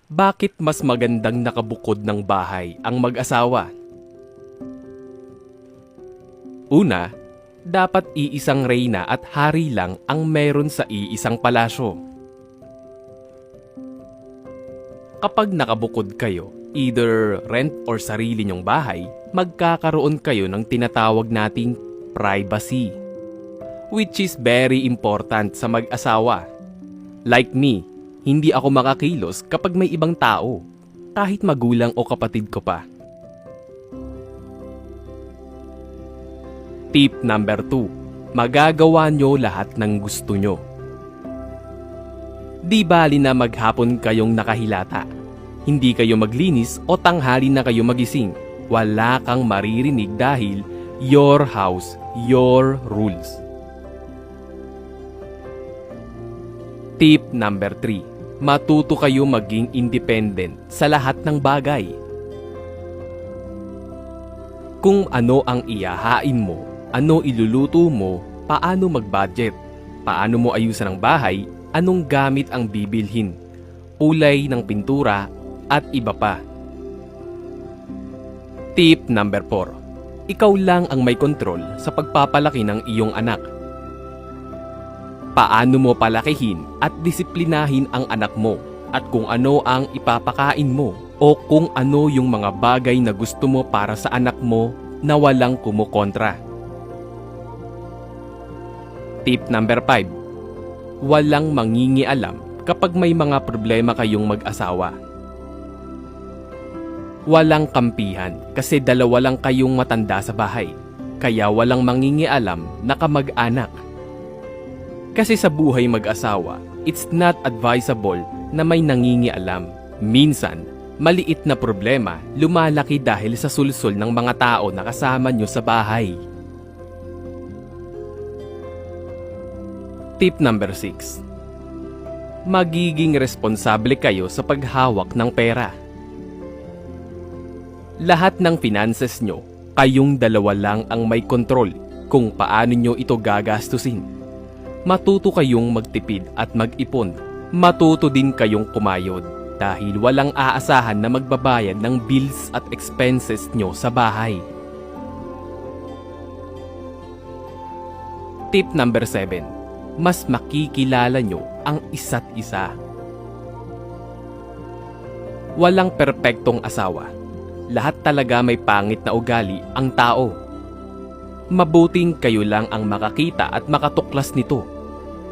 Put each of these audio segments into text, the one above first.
Bakit mas magandang nakabukod ng bahay ang mag-asawa? Una, dapat iisang reyna at hari lang ang meron sa iisang palasyo. Kapag nakabukod kayo, either rent or sarili nyong bahay, magkakaroon kayo ng tinatawag nating privacy, which is very important sa mag-asawa. Like me, hindi ako makakilos kapag may ibang tao, kahit magulang o kapatid ko pa. Tip number 2, magagawa nyo lahat ng gusto nyo. Di bali na maghapon kayong nakahilata. Hindi kayo maglinis o tanghali na kayo magising. Wala kang maririnig dahil your house, your rules. Tip number 3, matuto kayo maging independent sa lahat ng bagay. Kung ano ang ihahain mo, ano iluluto mo, paano mag-budget, paano mo ayusan ang bahay, anong gamit ang bibilhin, kulay ng pintura, at iba pa. Tip number 4, ikaw lang ang may kontrol sa pagpapalaki ng iyong anak. Paano mo palakihin at disiplinahin ang anak mo at kung ano ang ipapakain mo o kung ano yung mga bagay na gusto mo para sa anak mo na walang kumukontra. Tip number 5, walang mangingialam kapag may mga problema kayong mag-asawa. Walang kampihan kasi dalawa lang kayong matanda sa bahay, kaya walang mangingialam na kamag-anak. Kasi sa buhay mag-asawa, it's not advisable na may nangingialam. Minsan, maliit na problema lumalaki dahil sa sulsol ng mga tao na kasama nyo sa bahay. Tip number 6, magiging responsable kayo sa paghawak ng pera. Lahat ng finances nyo, kayong dalawa lang ang may kontrol kung paano nyo ito gagastusin. Matuto kayong magtipid at mag-ipon. Matuto din kayong kumayod dahil walang aasahan na magbabayad ng bills at expenses nyo sa bahay. Tip number 7, mas makikilala nyo ang isa't isa. Walang perpektong asawa. Lahat talaga may pangit na ugali ang tao. Mabuting kayo lang ang makakita at makatuklas nito.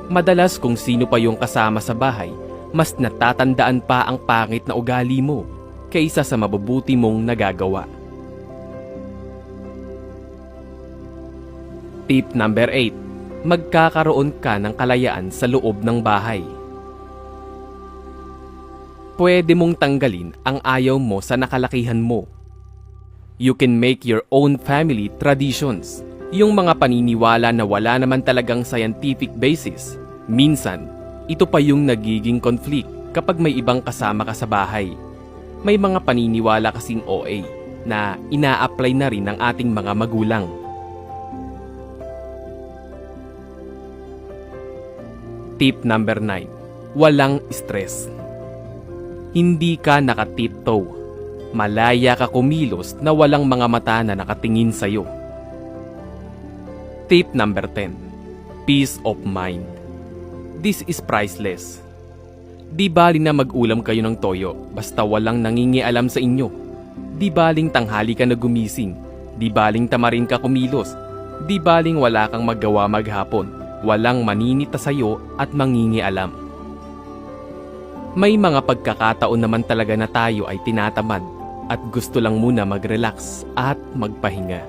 Madalas kung sino pa yung kasama sa bahay, mas natatandaan pa ang pangit na ugali mo kaysa sa mabubuti mong nagagawa. Tip number 8, magkakaroon ka ng kalayaan sa loob ng bahay. Pwede mong tanggalin ang ayaw mo sa nakalakihan mo. You can make your own family traditions. Yung mga paniniwala na wala naman talagang scientific basis. Minsan, ito pa yung nagiging conflict kapag may ibang kasama ka sa bahay. May mga paniniwala kasing OA na ina-apply na rin ng ating mga magulang. Tip number 9, walang stress. Hindi ka nakatiptoe. Malaya ka kumilos na walang mga mata na nakatingin sa'yo. Tip number 10, peace of mind. This is priceless. Di bali na mag-ulam kayo ng toyo basta walang nangingialam sa inyo. Di baling tanghali ka na gumising. Di baling tamarin ka kumilos. Di baling wala kang magawa maghapon. Walang maninita sa'yo at mangingialam. May mga pagkakataon naman talaga na tayo ay tinatamad at gusto lang muna mag-relax at magpahinga.